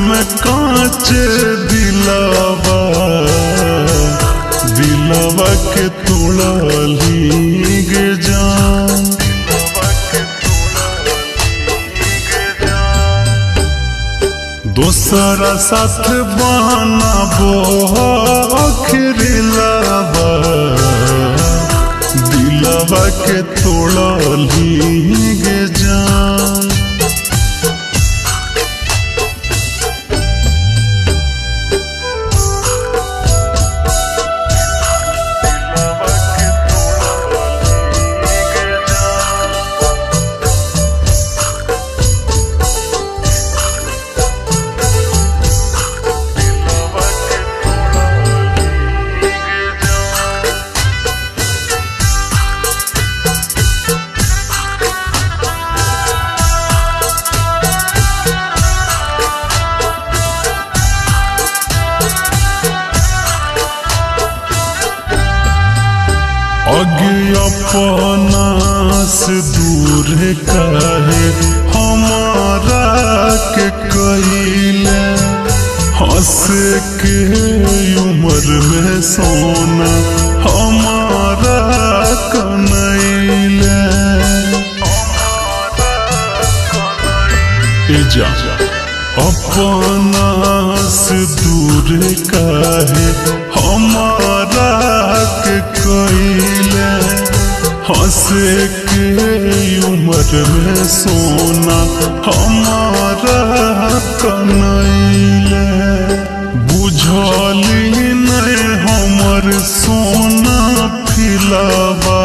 में कांच दिलावा के तोड़ली गे जान। दोसरा साथ बनाबो खिलावा दिलावा के तोड़ली गे जान। अगे अपना से दूर काहे हमारा के कइले, हंस के उम्र में सोना हमारा कनैले। अपना से दूर काहे हमारा के कइले, हंस के उम्र में सोना हमारा कनैले। बुझली नहीं हमर सोना फिलावा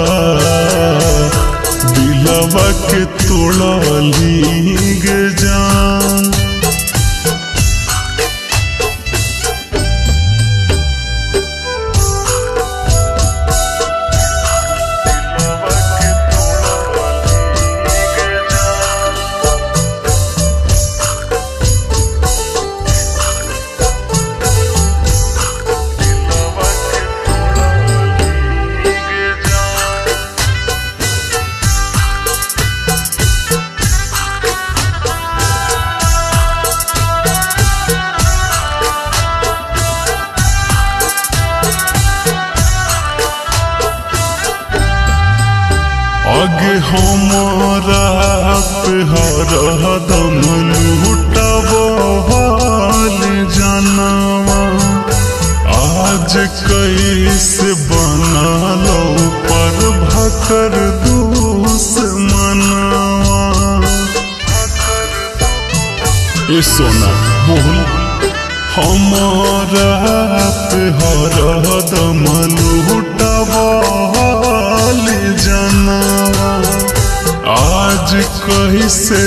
दिलावा के तोड़ली गे जान। आगे हमारा पे हरदम लूटबल जानवा, आज कैसे बनलो पर भकर दुश्मनवा। ए सोना बोल हमारा पे हरदम लूटबल जानवा, आज कैसे